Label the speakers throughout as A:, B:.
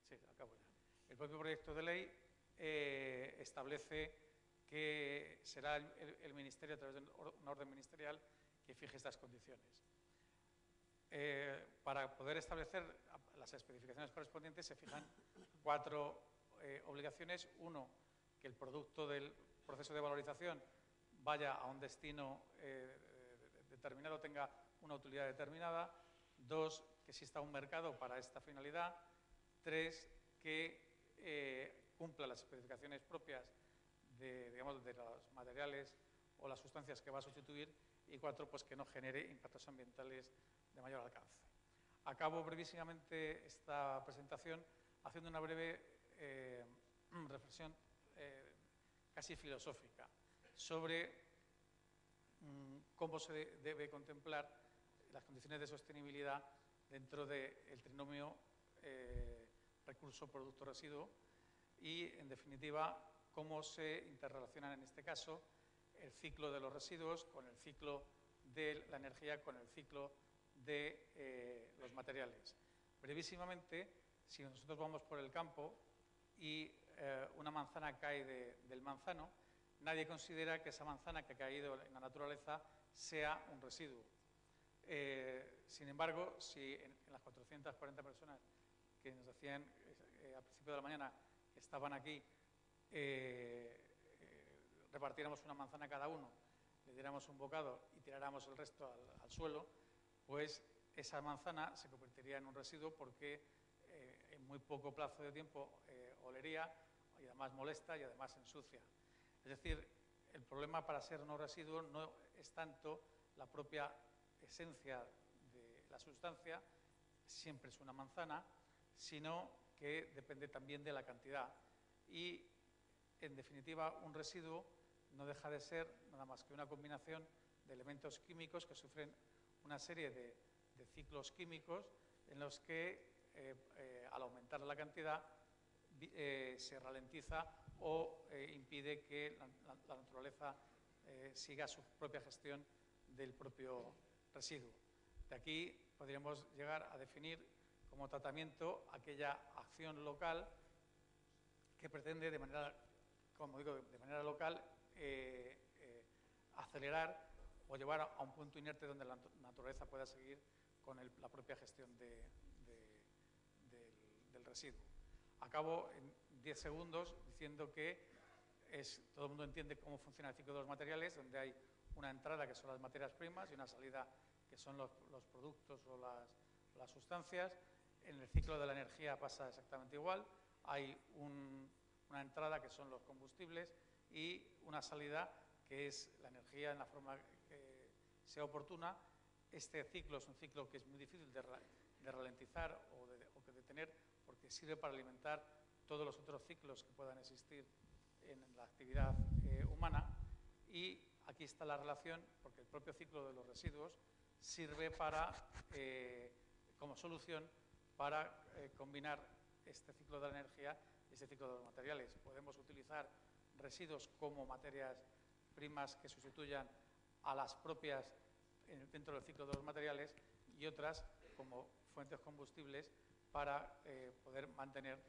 A: Sí, acabo ya. El propio proyecto de ley establece que será el Ministerio, a través de una orden ministerial, que fije estas condiciones. Para poder establecer las especificaciones correspondientes se fijan 4 obligaciones. Uno, que el producto del proceso de valorización vaya a un destino determinado, tenga una utilidad determinada. 2, que exista un mercado para esta finalidad. 3, que cumpla las especificaciones propias de los materiales o las sustancias que va a sustituir. Y 4, pues que no genere impactos ambientales de mayor alcance. Acabo brevísimamente esta presentación haciendo una breve reflexión casi filosófica sobre cómo se debe contemplar las condiciones de sostenibilidad dentro del trinomio recurso, producto, residuo y, en definitiva, cómo se interrelacionan en este caso el ciclo de los residuos con el ciclo de la energía, con el ciclo de los materiales. Brevísimamente, si nosotros vamos por el campo y una manzana cae del manzano, nadie considera que esa manzana que ha caído en la naturaleza sea un residuo. Sin embargo, si en las 440 personas que nos decían al principio de la mañana que estaban aquí, repartiéramos una manzana cada uno, le diéramos un bocado y tiráramos el resto al suelo, pues esa manzana se convertiría en un residuo porque en muy poco plazo de tiempo olería y además molesta y además ensucia. Es decir, el problema para ser no residuo no es tanto la propia esencia de la sustancia, siempre es una manzana, sino que depende también de la cantidad. Y, en definitiva, un residuo no deja de ser nada más que una combinación de elementos químicos que sufren una serie de ciclos químicos en los que, al aumentar la cantidad, se ralentiza o impide que la naturaleza siga su propia gestión del propio residuo. De aquí podríamos llegar a definir como tratamiento aquella acción local que pretende, de manera, como digo, de manera local, acelerar o llevar a un punto inerte donde la naturaleza pueda seguir con la propia gestión del residuo. Acabo en 10 segundos diciendo que todo el mundo entiende cómo funciona el ciclo de los materiales, donde hay una entrada que son las materias primas y una salida que son los productos o las sustancias. En el ciclo de la energía pasa exactamente igual. Hay una entrada que son los combustibles y una salida que es la energía en la forma que sea oportuna. Este ciclo es un ciclo que es muy difícil de ralentizar o de detener, porque sirve para alimentar todos los otros ciclos que puedan existir en la actividad humana. Y aquí está la relación, porque el propio ciclo de los residuos sirve como solución para combinar este ciclo de la energía y este ciclo de los materiales. Podemos utilizar residuos como materias primas que sustituyan a las propias dentro del ciclo de los materiales y otras como fuentes combustibles para poder mantener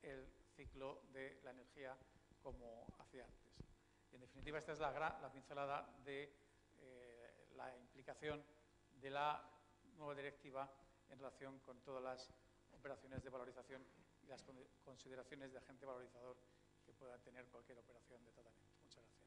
A: el ciclo de la energía como hacía antes. Y, en definitiva, esta es la pincelada de la implicación de la nueva directiva en relación con todas las operaciones de valorización y las consideraciones de agente valorizador que pueda tener cualquier operación de tratamiento. Muchas gracias.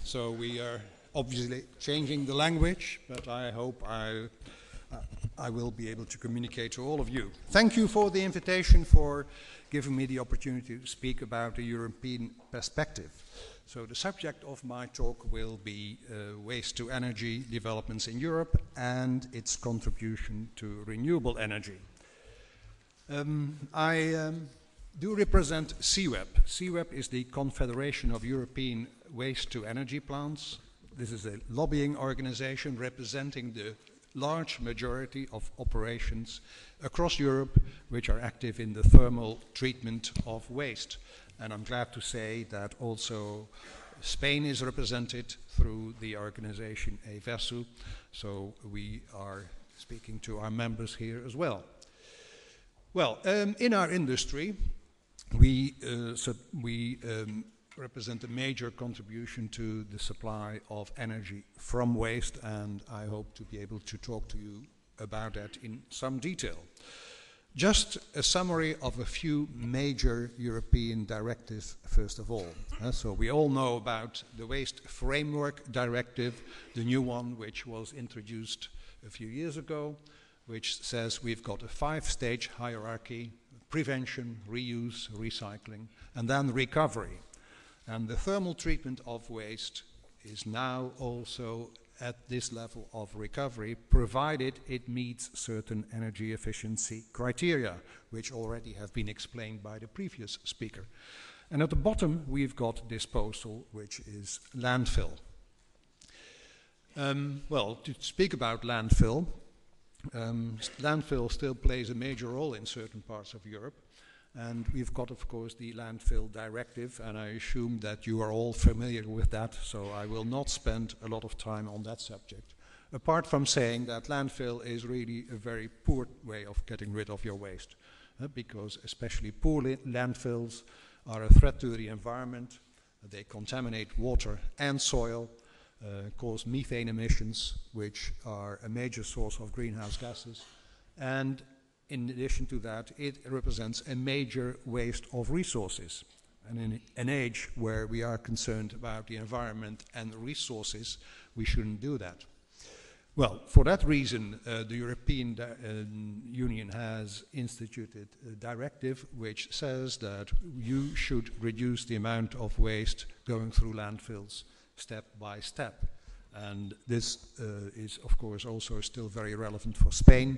B: So we are obviously changing the language, but I hope I'll I will be able to communicate to all of you. Thank you for the invitation, for giving me the opportunity to speak about the European perspective. So the subject of my talk will be waste to energy developments in Europe and its contribution to renewable energy. I do represent CWEP. CWEP is the Confederation of European Waste to Energy Plants. This is a lobbying organization representing the large majority of operations across Europe which are active in the thermal treatment of waste. And I'm glad to say that also Spain is represented through the organization EVESU, so we are speaking to our members here as well. Well, in our industry, we represent a major contribution to the supply of energy from waste, and I hope to be able to talk to you about that in some detail. Just a summary of a few major European directives, first of all. So we all know about the Waste Framework Directive, the new one which was introduced a few years ago, which says we've got a 5-stage hierarchy: prevention, reuse, recycling, and then recovery. And the thermal treatment of waste is now also at this level of recovery, provided it meets certain energy efficiency criteria, which already have been explained by the previous speaker. And at the bottom, we've got disposal, which is landfill. Well, to speak about landfill, landfill still plays a major role in certain parts of Europe. And we've got, of course, the Landfill Directive, and I assume that you are all familiar with that, so I will not spend a lot of time on that subject. Apart from saying that landfill is really a very poor way of getting rid of your waste, because especially poor landfills are a threat to the environment. They contaminate water and soil, cause methane emissions, which are a major source of greenhouse gases, and in addition to that, it represents a major waste of resources. And in an age where we are concerned about the environment and resources, we shouldn't do that. Well, for that reason, the European Union has instituted a directive which says that you should reduce the amount of waste going through landfills step by step. And this is, of course, also still very relevant for Spain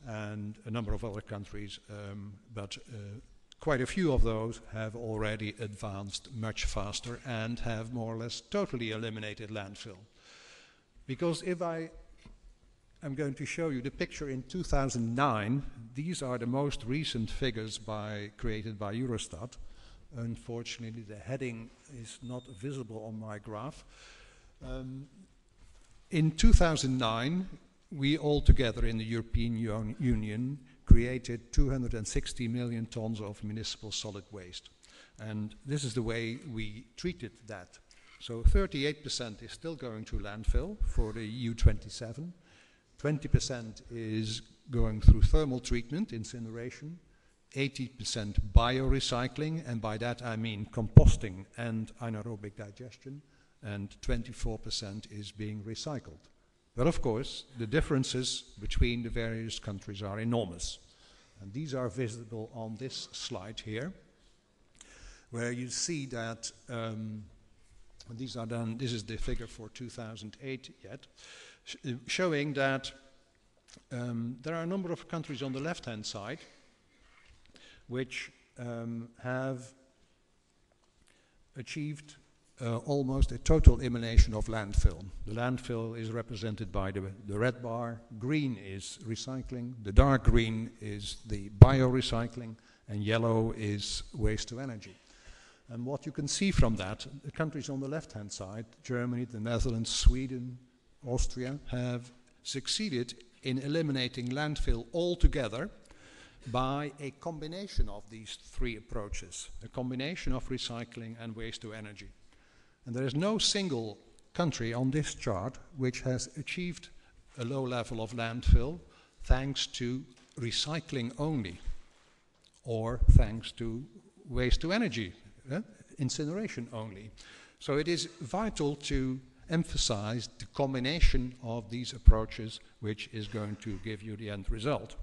B: and a number of other countries, but quite a few of those have already advanced much faster and have more or less totally eliminated landfill. Because if I'm going to show you the picture in 2009, these are the most recent figures created by Eurostat. Unfortunately, the heading is not visible on my graph. In 2009, we all together in the European Union created 260 million tons of municipal solid waste. And this is the way we treated that. So 38% is still going to landfill for the EU27. 20% is going through thermal treatment, incineration. 80% biorecycling, and by that I mean composting and anaerobic digestion. And 24% is being recycled. But of course, the differences between the various countries are enormous. And these are visible on this slide here, where you see that these are done, this is the figure for 2008 yet, showing that there are a number of countries on the left-hand side which have achieved almost a total elimination of landfill. The landfill is represented by the red bar, green is recycling, the dark green is the biorecycling, and yellow is waste to energy. And what you can see from that, the countries on the left-hand side, Germany, the Netherlands, Sweden, Austria, have succeeded in eliminating landfill altogether by a combination of these three approaches, a combination of recycling and waste to energy. And there is no single country on this chart which has achieved a low level of landfill thanks to recycling only, or thanks to waste to energy, incineration only. So it is vital to emphasized the combination of these approaches which is going to give you the end result.